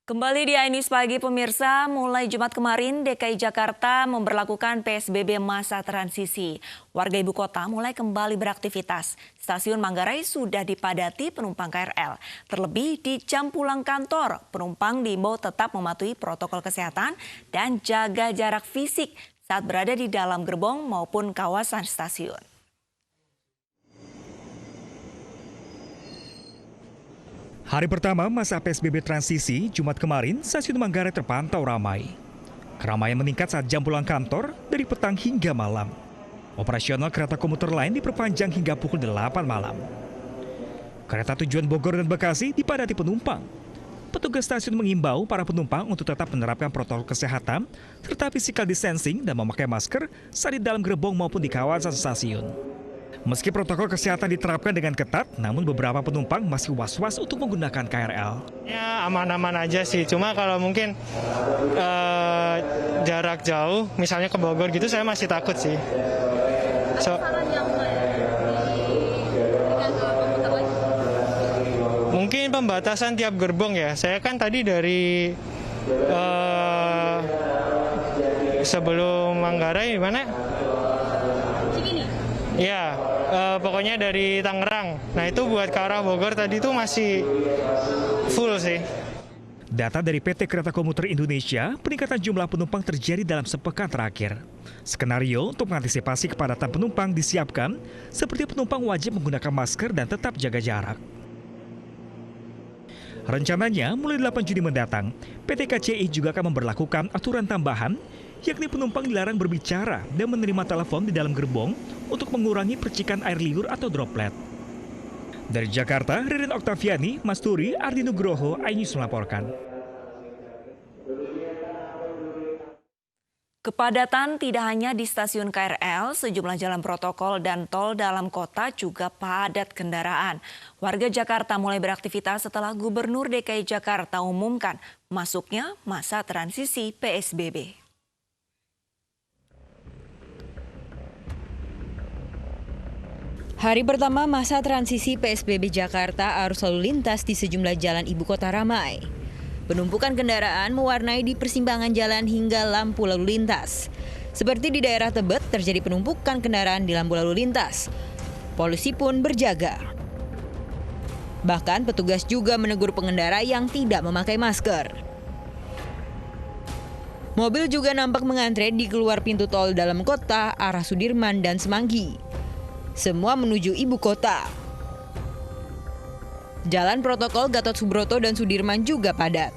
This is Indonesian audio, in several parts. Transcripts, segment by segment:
Kembali di iNews Pagi pemirsa, mulai Jumat kemarin DKI Jakarta memberlakukan PSBB masa transisi. Warga ibu kota mulai kembali beraktivitas. Stasiun Manggarai sudah dipadati penumpang KRL. Terlebih di jam pulang kantor, penumpang diimbau tetap mematuhi protokol kesehatan dan jaga jarak fisik saat berada di dalam gerbong maupun kawasan stasiun. Hari pertama masa PSBB transisi, Jumat kemarin, stasiun Manggarai terpantau ramai. Keramaian meningkat saat jam pulang kantor dari petang hingga malam. Operasional kereta komuter lain diperpanjang hingga pukul 8 malam. Kereta tujuan Bogor dan Bekasi dipadati penumpang. Petugas stasiun mengimbau para penumpang untuk tetap menerapkan protokol kesehatan serta physical distancing dan memakai masker saat di dalam gerbong maupun di kawasan stasiun. Meski protokol kesehatan diterapkan dengan ketat, namun beberapa penumpang masih was-was untuk menggunakan KRL. Ya aman-aman aja sih, cuma kalau mungkin jarak jauh, misalnya ke Bogor gitu, saya masih takut sih. Mungkin pembatasan tiap gerbong ya. Saya kan tadi dari sebelum Manggarai mana? Ya, pokoknya dari Tangerang. Nah itu buat ke arah Bogor tadi itu masih full sih. Data dari PT Kereta Komuter Indonesia, peningkatan jumlah penumpang terjadi dalam sepekan terakhir. Skenario untuk mengantisipasi kepadatan penumpang disiapkan, seperti penumpang wajib menggunakan masker dan tetap jaga jarak. Rencananya, mulai 8 Juni mendatang, PT KCI juga akan memberlakukan aturan tambahan, yakni penumpang dilarang berbicara dan menerima telepon di dalam gerbong untuk mengurangi percikan air liur atau droplet. Dari Jakarta, Ririn Oktaviani, Masturi, Ardi Nugroho, iNews melaporkan. Kepadatan tidak hanya di stasiun KRL, sejumlah jalan protokol dan tol dalam kota juga padat kendaraan. Warga Jakarta mulai beraktivitas setelah Gubernur DKI Jakarta umumkan masuknya masa transisi PSBB. Hari pertama masa transisi PSBB Jakarta, arus lalu lintas di sejumlah jalan ibu kota ramai. Penumpukan kendaraan mewarnai di persimpangan jalan hingga lampu lalu lintas. Seperti di daerah Tebet terjadi penumpukan kendaraan di lampu lalu lintas. Polisi pun berjaga. Bahkan petugas juga menegur pengendara yang tidak memakai masker. Mobil juga nampak mengantre di keluar pintu tol dalam kota arah Sudirman dan Semanggi. Semua menuju ibu kota. Jalan protokol Gatot Subroto dan Sudirman juga padat.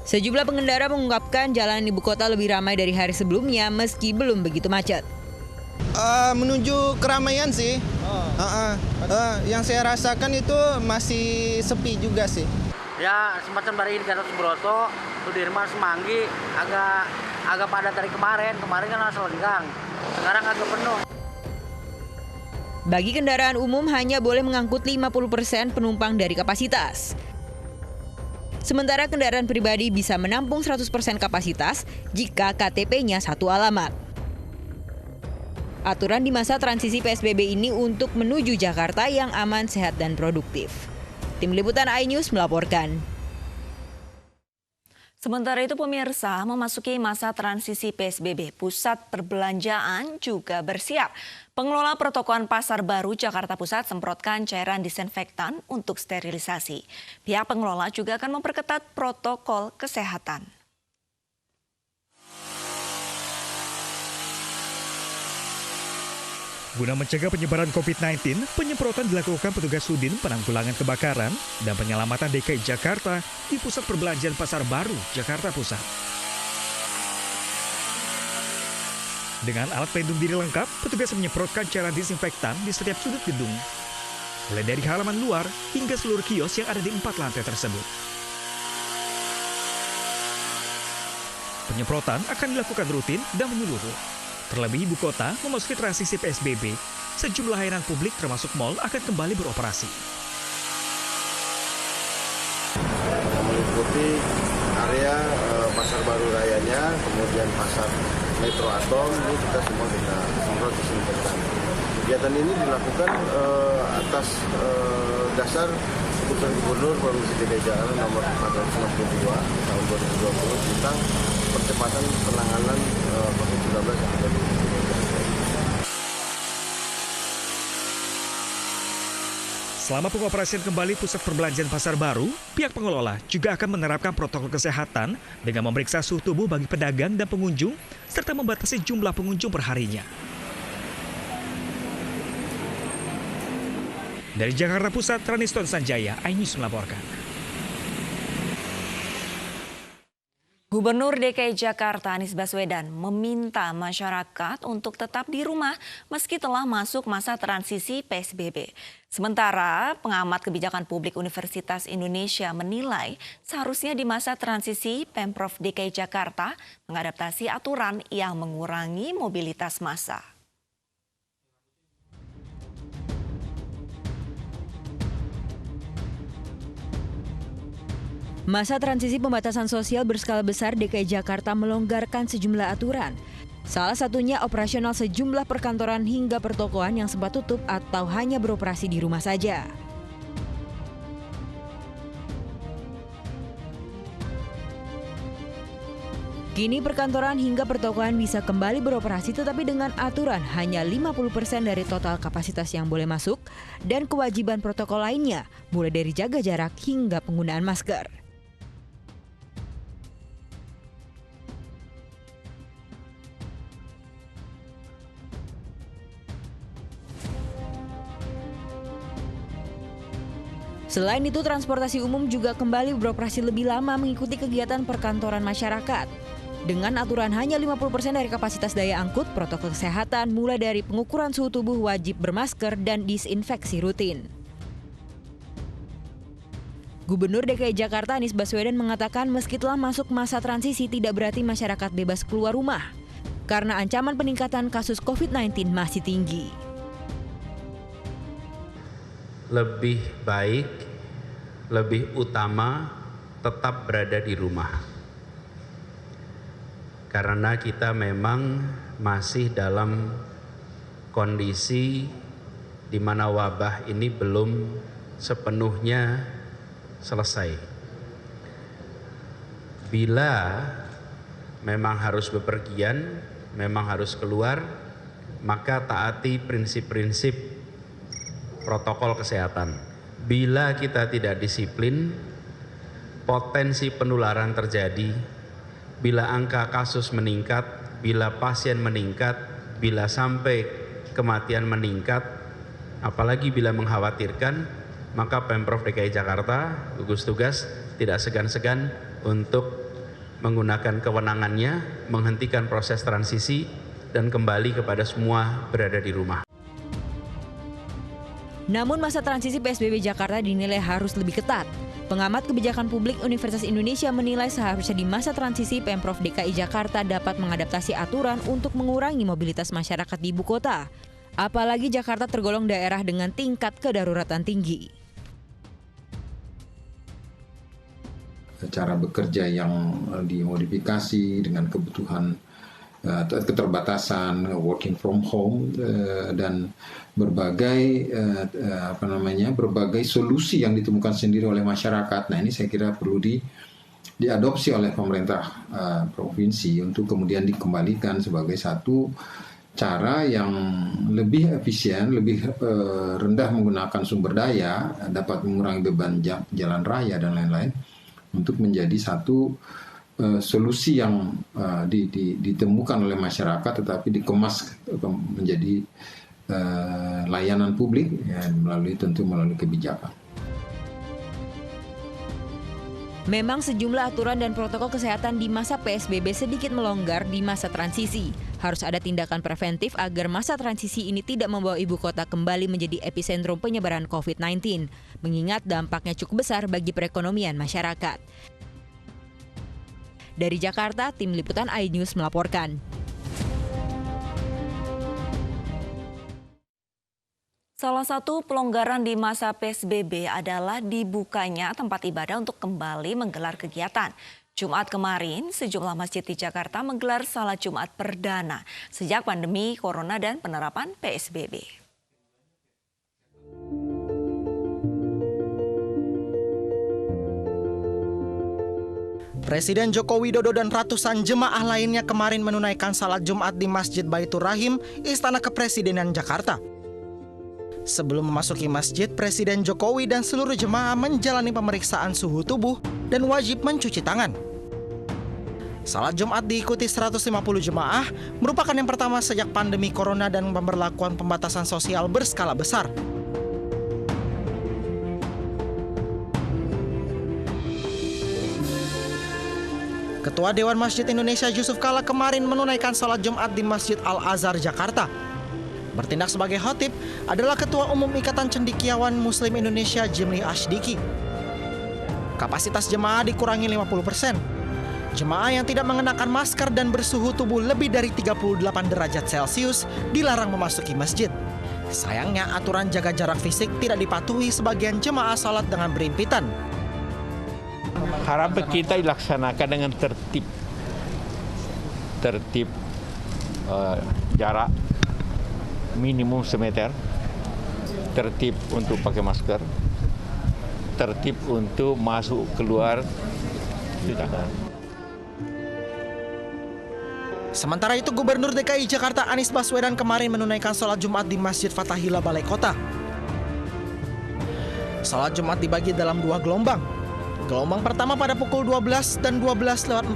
Sejumlah pengendara mengungkapkan jalan ibu kota lebih ramai dari hari sebelumnya meski belum begitu macet. Menuju keramaian sih. Yang saya rasakan itu masih sepi juga sih. Ya semacam dari Gatot Subroto, Sudirman, Semanggi agak padat dari kemarin. Kemarin kan langsung lenggang. Sekarang agak penuh. Bagi kendaraan umum hanya boleh mengangkut 50% penumpang dari kapasitas. Sementara kendaraan pribadi bisa menampung 100% kapasitas jika KTP-nya satu alamat. Aturan di masa transisi PSBB ini untuk menuju Jakarta yang aman, sehat, dan produktif. Tim Liputan iNews melaporkan. Sementara itu pemirsa, memasuki masa transisi PSBB, pusat perbelanjaan juga bersiap. Pengelola pertokoan Pasar Baru Jakarta Pusat semprotkan cairan disinfektan untuk sterilisasi. Pihak pengelola juga akan memperketat protokol kesehatan. Guna mencegah penyebaran COVID-19, penyemprotan dilakukan petugas Sudin Penanggulangan Kebakaran dan Penyelamatan DKI Jakarta di Pusat Perbelanjaan Pasar Baru, Jakarta Pusat. Dengan alat pelindung diri lengkap, petugas menyemprotkan cairan disinfektan di setiap sudut gedung, mulai dari halaman luar hingga seluruh kios yang ada di 4 lantai tersebut. Penyemprotan akan dilakukan rutin dan menyeluruh. Terlebih ibu kota memasuki transisi PSBB, sejumlah layanan publik termasuk mal akan kembali beroperasi. Meliputi area Pasar Baru Rayanya, kemudian Pasar Metro Atom, ini kita semua kita semprot disinfektan. Kegiatan ini dilakukan atas dasar Keputusan Gubernur Provinsi DKI Jakarta nomor 462 tahun 2020 tentang percepatan penanganan COVID-19 yang ada di Indonesia. Selama pengoperasian kembali pusat perbelanjaan Pasar Baru, pihak pengelola juga akan menerapkan protokol kesehatan dengan memeriksa suhu tubuh bagi pedagang dan pengunjung, serta membatasi jumlah pengunjung perharinya. Dari Jakarta Pusat, Raniston Sanjaya, iNews melaporkan. Gubernur DKI Jakarta Anies Baswedan meminta masyarakat untuk tetap di rumah meski telah masuk masa transisi PSBB. Sementara pengamat kebijakan publik Universitas Indonesia menilai seharusnya di masa transisi Pemprov DKI Jakarta mengadaptasi aturan yang mengurangi mobilitas massa. Masa transisi pembatasan sosial berskala besar DKI Jakarta melonggarkan sejumlah aturan. Salah satunya operasional sejumlah perkantoran hingga pertokoan yang sempat tutup atau hanya beroperasi di rumah saja. Kini perkantoran hingga pertokoan bisa kembali beroperasi tetapi dengan aturan hanya 50% dari total kapasitas yang boleh masuk dan kewajiban protokol lainnya mulai dari jaga jarak hingga penggunaan masker. Selain itu, transportasi umum juga kembali beroperasi lebih lama mengikuti kegiatan perkantoran masyarakat. Dengan aturan hanya 50% dari kapasitas daya angkut, protokol kesehatan mulai dari pengukuran suhu tubuh wajib bermasker dan disinfeksi rutin. Gubernur DKI Jakarta Anies Baswedan mengatakan meski telah masuk masa transisi tidak berarti masyarakat bebas keluar rumah karena ancaman peningkatan kasus COVID-19 masih tinggi. Lebih baik, lebih utama tetap berada di rumah. Karena kita memang masih dalam kondisi di mana wabah ini belum sepenuhnya selesai. Bila memang harus bepergian, memang harus keluar, maka taati prinsip-prinsip protokol kesehatan. Bila kita tidak disiplin, potensi penularan terjadi. Bila angka kasus meningkat, bila pasien meningkat, bila sampai kematian meningkat, apalagi bila mengkhawatirkan, maka Pemprov DKI Jakarta, gugus tugas tidak segan-segan untuk menggunakan kewenangannya, menghentikan proses transisi, dan kembali kepada semua berada di rumah. Namun masa transisi PSBB Jakarta dinilai harus lebih ketat. Pengamat kebijakan publik Universitas Indonesia menilai seharusnya di masa transisi Pemprov DKI Jakarta dapat mengadaptasi aturan untuk mengurangi mobilitas masyarakat di ibu kota. Apalagi Jakarta tergolong daerah dengan tingkat kedaruratan tinggi. Cara bekerja yang dimodifikasi dengan kebutuhan keterbatasan working from home dan berbagai berbagai solusi yang ditemukan sendiri oleh masyarakat. Nah, ini saya kira perlu diadopsi oleh pemerintah provinsi untuk kemudian dikembalikan sebagai satu cara yang lebih efisien, lebih rendah menggunakan sumber daya, dapat mengurangi beban jalan raya dan lain-lain untuk menjadi satu solusi yang ditemukan oleh masyarakat tetapi dikemas menjadi layanan publik ya, melalui kebijakan. Memang sejumlah aturan dan protokol kesehatan di masa PSBB sedikit melonggar di masa transisi. Harus ada tindakan preventif agar masa transisi ini tidak membawa ibu kota kembali menjadi epicentrum penyebaran COVID-19, mengingat dampaknya cukup besar bagi perekonomian masyarakat. Dari Jakarta, tim liputan iNews melaporkan. Salah satu pelonggaran di masa PSBB adalah dibukanya tempat ibadah untuk kembali menggelar kegiatan. Jumat kemarin, sejumlah masjid di Jakarta menggelar salat Jumat perdana sejak pandemi corona dan penerapan PSBB. Presiden Joko Widodo dan ratusan jemaah lainnya kemarin menunaikan salat Jumat di Masjid Baitur Rahim, Istana Kepresidenan Jakarta. Sebelum memasuki masjid, Presiden Jokowi dan seluruh jemaah menjalani pemeriksaan suhu tubuh dan wajib mencuci tangan. Salat Jumat diikuti 150 jemaah, merupakan yang pertama sejak pandemi corona dan pemberlakuan pembatasan sosial berskala besar. Ketua Dewan Masjid Indonesia Yusuf Kala kemarin menunaikan salat Jumat di Masjid Al-Azhar, Jakarta. Bertindak sebagai khotib adalah Ketua Umum Ikatan Cendekiawan Muslim Indonesia Jimli Ashdiki. Kapasitas jemaah dikurangi 50%. Jemaah yang tidak mengenakan masker dan bersuhu tubuh lebih dari 38 derajat Celcius dilarang memasuki masjid. Sayangnya aturan jaga jarak fisik tidak dipatuhi sebagian jemaah salat dengan berimpitan. Harap kita dilaksanakan dengan tertib jarak minimum semeter, tertib untuk pakai masker, tertib untuk masuk keluar cuci tangan. Sementara itu, Gubernur DKI Jakarta Anies Baswedan kemarin menunaikan sholat Jumat di Masjid Fathahillah Balai Kota. Sholat Jumat dibagi dalam 2 gelombang. Gelombang pertama pada pukul 12 dan 12:45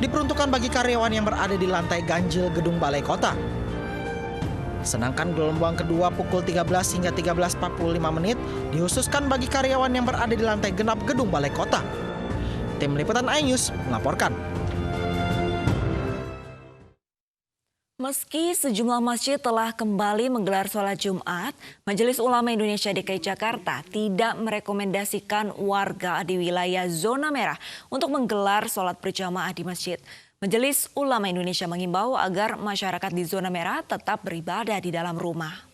diperuntukkan bagi karyawan yang berada di lantai ganjil gedung Balai Kota. Sedangkan gelombang kedua pukul 13 hingga 13:45 dihususkan bagi karyawan yang berada di lantai genap gedung Balai Kota. Tim Liputan iNews melaporkan. Meski sejumlah masjid telah kembali menggelar sholat Jumat, Majelis Ulama Indonesia DKI Jakarta tidak merekomendasikan warga di wilayah zona merah untuk menggelar sholat berjamaah di masjid. Majelis Ulama Indonesia mengimbau agar masyarakat di zona merah tetap beribadah di dalam rumah.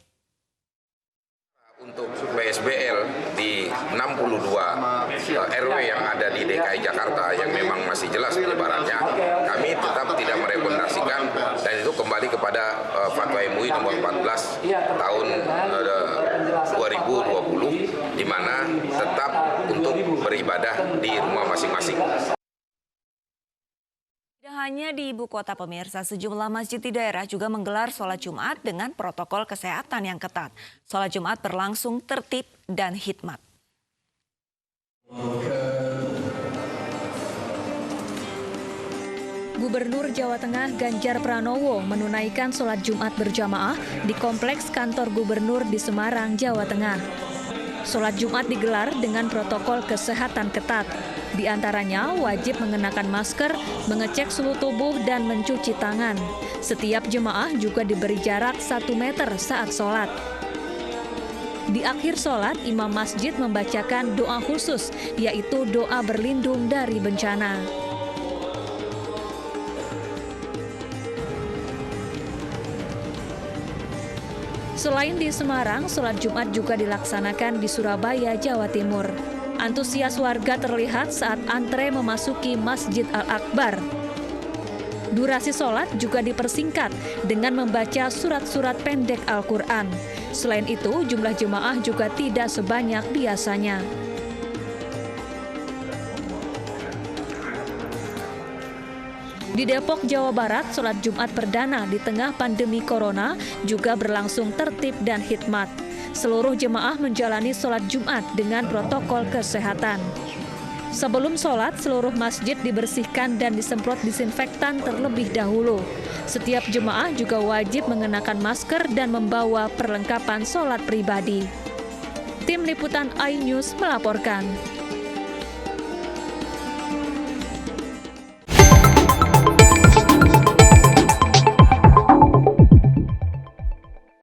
Untuk PSBL di 62 RW yang ada di DKI Jakarta yang memang masih jelas penyebarannya, kami tetap tidak merekomendasikan, dan itu kembali kepada Fatwa MUI nomor 14 tahun 2020, di mana tetap untuk beribadah di rumah masing-masing. Tidak hanya di ibu kota pemirsa, sejumlah masjid di daerah juga menggelar sholat Jumat dengan protokol kesehatan yang ketat. Sholat Jumat berlangsung tertib dan hikmat. Gubernur Jawa Tengah Ganjar Pranowo menunaikan sholat Jumat berjamaah di Kompleks Kantor Gubernur di Semarang, Jawa Tengah. Sholat Jumat digelar dengan protokol kesehatan ketat. Di antaranya wajib mengenakan masker, mengecek suhu tubuh, dan mencuci tangan. Setiap jemaah juga diberi jarak 1 meter saat sholat. Di akhir sholat, imam masjid membacakan doa khusus, yaitu doa berlindung dari bencana. Selain di Semarang, sholat Jumat juga dilaksanakan di Surabaya, Jawa Timur. Antusias warga terlihat saat antre memasuki Masjid Al-Akbar. Durasi sholat juga dipersingkat dengan membaca surat-surat pendek Al-Quran. Selain itu, jumlah jemaah juga tidak sebanyak biasanya. Di Depok, Jawa Barat, sholat Jumat perdana di tengah pandemi corona juga berlangsung tertib dan hikmat. Seluruh jemaah menjalani sholat Jumat dengan protokol kesehatan. Sebelum sholat, seluruh masjid dibersihkan dan disemprot disinfektan terlebih dahulu. Setiap jemaah juga wajib mengenakan masker dan membawa perlengkapan sholat pribadi. Tim Liputan iNews melaporkan.